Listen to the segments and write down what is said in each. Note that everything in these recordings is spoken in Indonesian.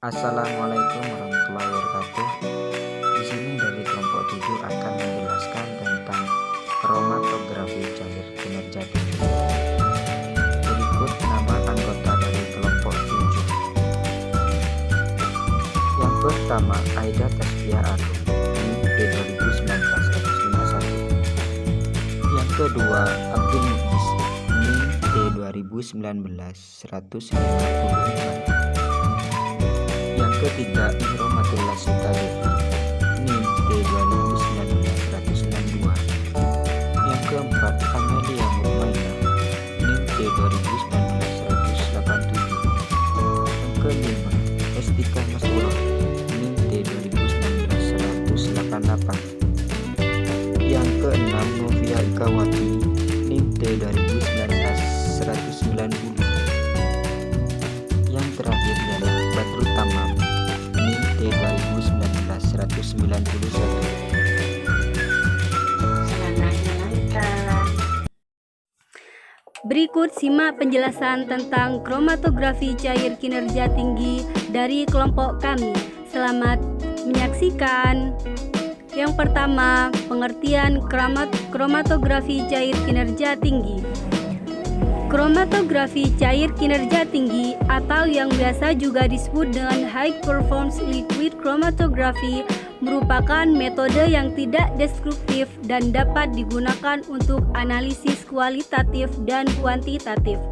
Assalamualaikum warahmatullahi wabarakatuh. Di sini dari kelompok 7 akan menjelaskan tentang kromatografi cair kinerja tinggi. Berikut nama anggota dari kelompok 7. Yang pertama, Aida Tasfia Arum, NIM T2019-151. Yang kedua, Abdul Muiz, NIM T2019-154. Yang ketiga, Ihromatullah Sutadewi, NIM T2019-162. Yang keempat, Amelia Murmaina, NIM T2019-187. Yang kelima, Estika Masuro, NIM T2019-188. Yang keenam, Novia Ikawati, NIM T2019-190. Yang terakhir ialah Badrul Tamam, NIM T2019-191. Berikut simak penjelasan tentang kromatografi cair kinerja tinggi dari kelompok kami. Selamat menyaksikan. Yang pertama, pengertian kromatografi cair kinerja tinggi. Kromatografi cair kinerja tinggi atau yang biasa juga disebut dengan high performance liquid chromatography merupakan metode yang tidak destruktif dan dapat digunakan untuk analisis kualitatif dan kuantitatif.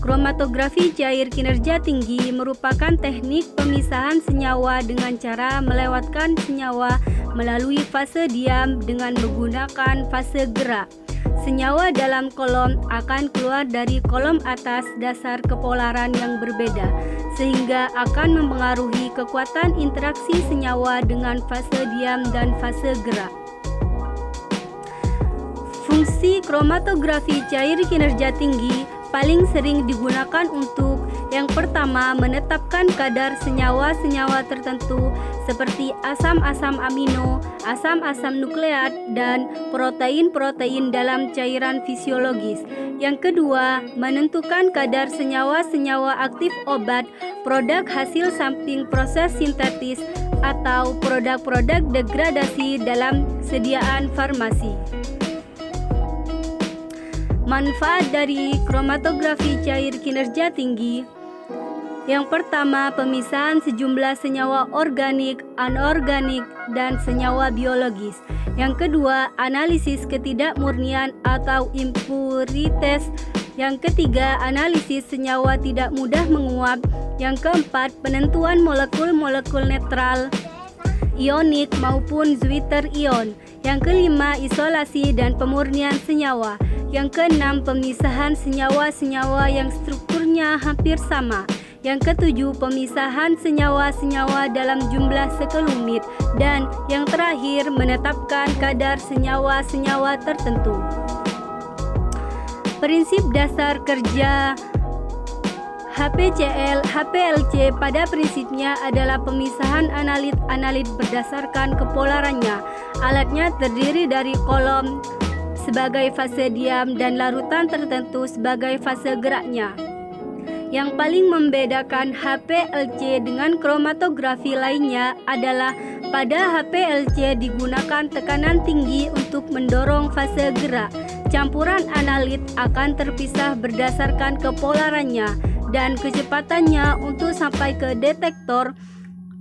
Kromatografi cair kinerja tinggi merupakan teknik pemisahan senyawa dengan cara melewatkan senyawa melalui fase diam dengan menggunakan fase gerak. Senyawa dalam kolom akan keluar dari kolom atas dasar kepolaran yang berbeda, sehingga akan mempengaruhi kekuatan interaksi senyawa dengan fase diam dan fase gerak. Fungsi kromatografi cair kinerja tinggi paling sering digunakan untuk yang pertama, menetapkan kadar senyawa-senyawa tertentu seperti asam-asam amino, asam-asam nukleat, dan protein-protein dalam cairan fisiologis. Yang kedua, menentukan kadar senyawa-senyawa aktif obat, produk hasil samping proses sintetis, atau produk-produk degradasi dalam sediaan farmasi. Manfaat dari kromatografi cair kinerja tinggi. Yang pertama, pemisahan sejumlah senyawa organik, anorganik, dan senyawa biologis. Yang kedua, analisis ketidakmurnian atau impuritas. Yang ketiga, analisis senyawa tidak mudah menguap. Yang keempat, penentuan molekul-molekul netral, ionik maupun zwitter ion. Yang kelima, isolasi dan pemurnian senyawa. Yang keenam, pemisahan senyawa-senyawa yang strukturnya hampir sama. Yang ketujuh, pemisahan senyawa-senyawa dalam jumlah sekelumit. Dan yang terakhir, menetapkan kadar senyawa-senyawa tertentu. Prinsip dasar kerja HPLC pada prinsipnya adalah pemisahan analit berdasarkan kepolarannya. Alatnya terdiri dari kolom sebagai fase diam dan larutan tertentu sebagai fase geraknya. Yang paling membedakan HPLC dengan kromatografi lainnya adalah pada HPLC digunakan tekanan tinggi untuk mendorong fase gerak. Campuran analit akan terpisah berdasarkan kepolarannya dan kecepatannya untuk sampai ke detektor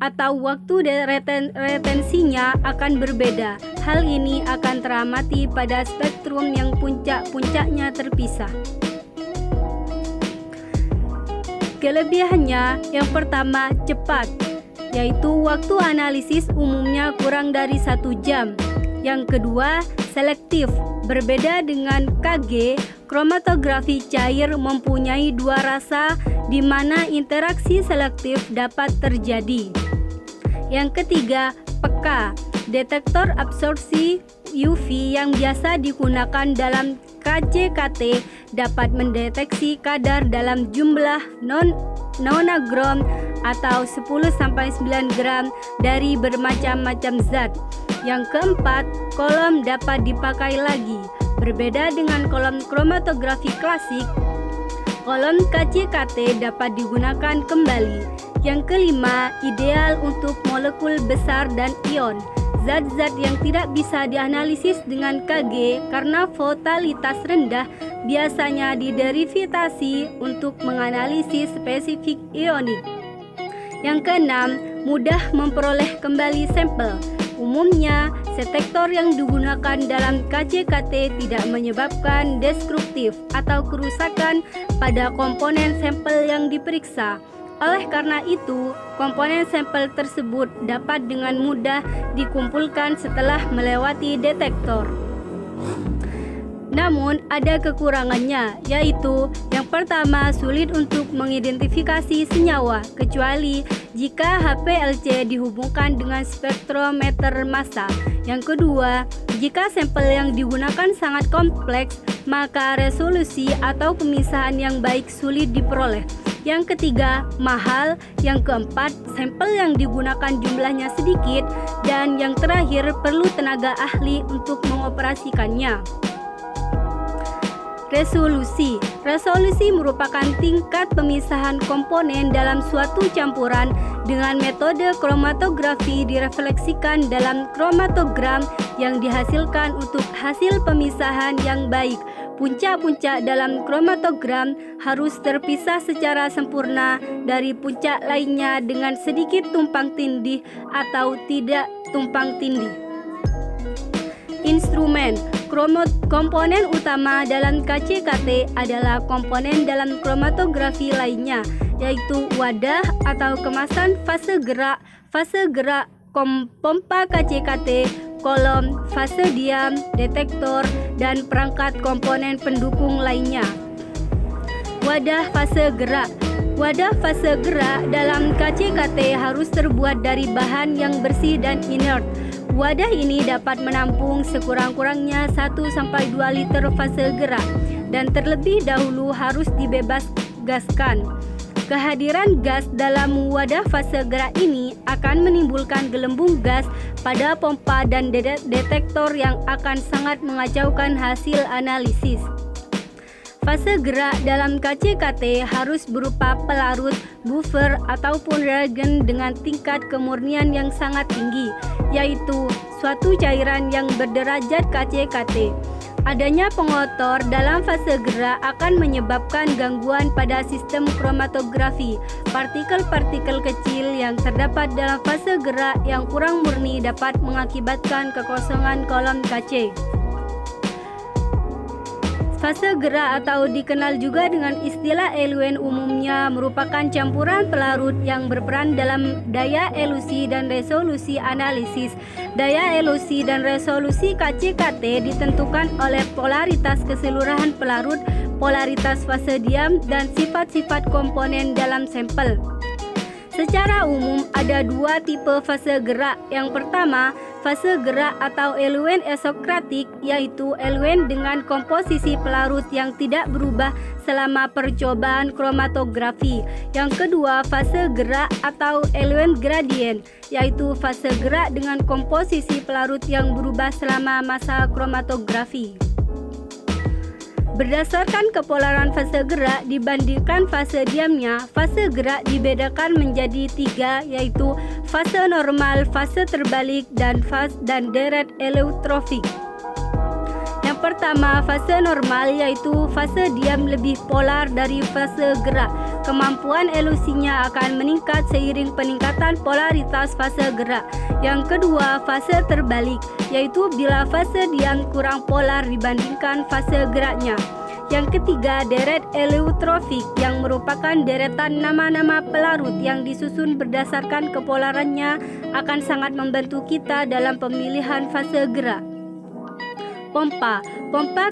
atau waktu retensinya akan berbeda. Hal ini akan teramati pada spektrum yang puncak-puncaknya terpisah. Kelebihannya, yang pertama, cepat, yaitu waktu analisis umumnya kurang dari 1 jam. Yang kedua, selektif. Berbeda dengan KG, kromatografi cair mempunyai dua rasa di mana interaksi selektif dapat terjadi. Yang ketiga, peka. Detektor absorpsi UV yang biasa digunakan dalam KCKT dapat mendeteksi kadar dalam jumlah nonagram atau 10-9 gram dari bermacam-macam zat. Yang keempat, kolom dapat dipakai lagi. Berbeda dengan kolom kromatografi klasik, kolom KCKT dapat digunakan kembali. Yang kelima, ideal untuk molekul besar dan ion. Zat-zat yang tidak bisa dianalisis dengan Kg karena volatilitás rendah biasanya diderivatasi untuk menganalisis spesifik ionik. Yang keenam, mudah memperoleh kembali sampel. Umumnya, detektor yang digunakan dalam KCKT tidak menyebabkan destruktif atau kerusakan pada komponen sampel yang diperiksa. Oleh karena itu, komponen sampel tersebut dapat dengan mudah dikumpulkan setelah melewati detektor. Namun, ada kekurangannya, yaitu yang pertama, sulit untuk mengidentifikasi senyawa, kecuali jika HPLC dihubungkan dengan spektrometer massa. Yang kedua, jika sampel yang digunakan sangat kompleks, maka resolusi atau pemisahan yang baik sulit diperoleh. Yang ketiga, mahal. Yang keempat, sampel yang digunakan jumlahnya sedikit. Dan yang terakhir, perlu tenaga ahli untuk mengoperasikannya. Resolusi merupakan tingkat pemisahan komponen dalam suatu campuran. Dengan metode kromatografi direfleksikan dalam kromatogram yang dihasilkan untuk hasil pemisahan yang baik. Puncak-puncak dalam kromatogram harus terpisah secara sempurna dari puncak lainnya dengan sedikit tumpang tindih atau tidak tumpang tindih. Instrumen. Komponen utama dalam KCKT adalah komponen dalam kromatografi lainnya, yaitu wadah atau kemasan fase gerak, pompa KCKT, kolom, fase diam, detektor, dan perangkat komponen pendukung lainnya. Wadah fase gerak. Wadah fase gerak dalam KCKT harus terbuat dari bahan yang bersih dan inert. Wadah ini dapat menampung sekurang-kurangnya 1-2 liter fase gerak dan terlebih dahulu harus dibebas-gaskan. Kehadiran gas dalam wadah fase gerak ini akan menimbulkan gelembung gas pada pompa dan detektor yang akan sangat mengacaukan hasil analisis. Fase gerak dalam KCKT harus berupa pelarut, buffer, ataupun reagen dengan tingkat kemurnian yang sangat tinggi, yaitu suatu cairan yang berderajat KCKT. Adanya pengotor dalam fase gerak akan menyebabkan gangguan pada sistem kromatografi. Partikel-partikel kecil yang terdapat dalam fase gerak yang kurang murni dapat mengakibatkan kekosongan kolom KC. Fase gerak atau dikenal juga dengan istilah eluen umumnya merupakan campuran pelarut yang berperan dalam daya elusi dan resolusi analisis. Daya elusi dan resolusi KCKT ditentukan oleh polaritas keseluruhan pelarut, polaritas fase diam, dan sifat-sifat komponen dalam sampel. Secara umum ada dua tipe fase gerak. Yang pertama, fase gerak atau eluen esokratik, yaitu eluen dengan komposisi pelarut yang tidak berubah selama percobaan kromatografi. Yang kedua, fase gerak atau eluen gradien, yaitu fase gerak dengan komposisi pelarut yang berubah selama masa kromatografi. Berdasarkan kepolaran fase gerak dibandingkan fase diamnya, fase gerak dibedakan menjadi 3, yaitu fase normal, fase terbalik, dan deret eleutropik. Yang pertama, fase normal, yaitu fase diam lebih polar dari fase gerak. Kemampuan elusinya akan meningkat seiring peningkatan polaritas fase gerak. Yang kedua, fase terbalik, yaitu bila fase diam kurang polar dibandingkan fase geraknya. Yang ketiga, deret eleutropik, yang merupakan deretan nama-nama pelarut yang disusun berdasarkan kepolarannya, akan sangat membantu kita dalam pemilihan fase gerak. Pompa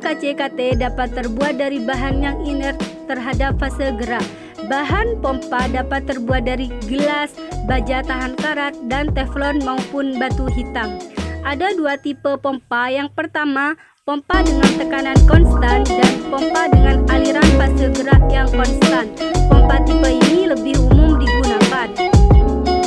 KCKT dapat terbuat dari bahan yang inert terhadap fase gerak. Bahan pompa dapat terbuat dari gelas, baja tahan karat, dan teflon maupun batu hitam. Ada dua tipe pompa. Yang pertama, pompa dengan tekanan konstan dan pompa dengan aliran fase gerak yang konstan. Pompa tipe ini lebih umum digunakan.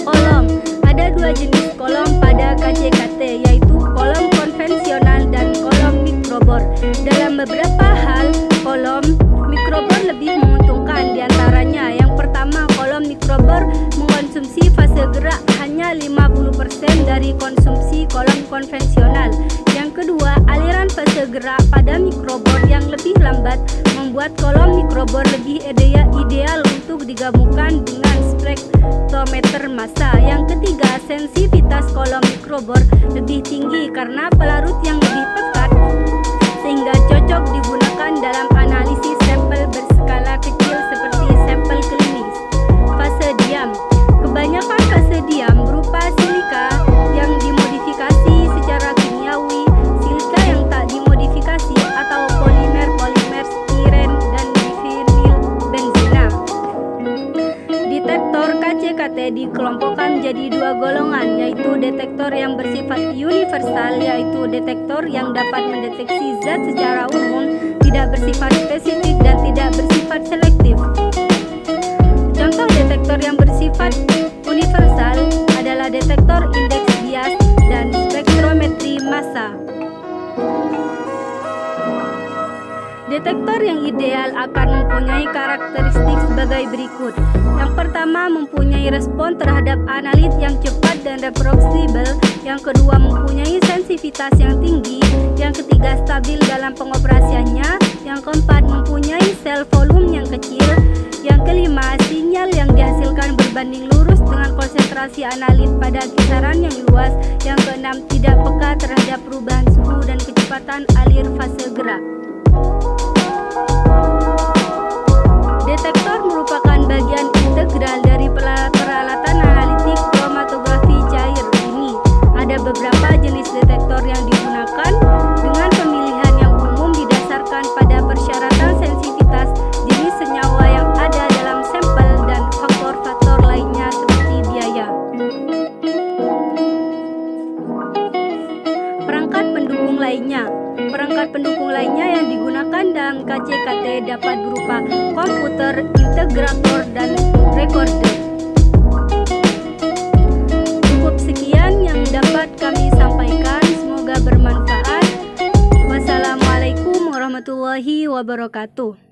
Kolom. Ada dua jenis kolom pada KCKT, yaitu kolom konvensional dan kolom mikrobor. Dalam beberapa hal, kolom mikrobor lebih menguntungkan diantaranya. Yang pertama, kolom mikrobor hingga 50% dari konsumsi kolom konvensional. Yang kedua, aliran fase gerak pada mikrobor yang lebih lambat membuat kolom mikrobor lebih ideal untuk digabungkan dengan spektrometer massa. Yang ketiga, sensitivitas kolom mikrobor lebih tinggi karena pelarut yang lebih pekat sehingga cocok digunakan dalam analisis sampel berskala kecil seperti sampel klinis. Fase diam. Kebanyakan fase diam berupa silika yang dimodifikasi secara kimiawi, silika yang tak dimodifikasi atau polimer-polimer stiren dan divinil benzina. Detektor KCKT dikelompokkan menjadi dua golongan, yaitu detektor yang bersifat universal, yaitu detektor yang dapat mendeteksi zat secara umum, tidak bersifat spesifik dan tidak bersifat selektif. Contoh detektor yang bersifat universal adalah detektor indeks bias dan spektrometri massa. Detektor yang ideal akan mempunyai karakteristik sebagai berikut. Yang pertama, mempunyai respon terhadap analit yang cepat dan reproducible. Yang kedua, mempunyai sensitivitas yang tinggi. Yang ketiga, stabil dalam pengoperasiannya. Yang keempat, mempunyai sel volume yang kecil. Yang kelima, sinyal yang dihasilkan berbanding lurus dengan konsentrasi analit pada kisaran yang luas. Yang keenam, tidak peka terhadap perubahan suhu dan kecepatan alir fase gerak. Detektor merupakan bagian integral dari peralatan analitik kromatografi cair ini. Ada beberapa jenis detektor yang digunakan dengan pemilihan yang umum didasarkan pada persyaratan sensitivitas, jenis senyawa yang ada dalam sampel, dan faktor-faktor lainnya seperti biaya. Perangkat pendukung lainnya. Perangkat pendukung lainnya yang digunakan dalam KCKT dapat berupa komputer, integrator, dan recorder. Cukup sekian yang dapat kami sampaikan, semoga bermanfaat. Wassalamualaikum warahmatullahi wabarakatuh.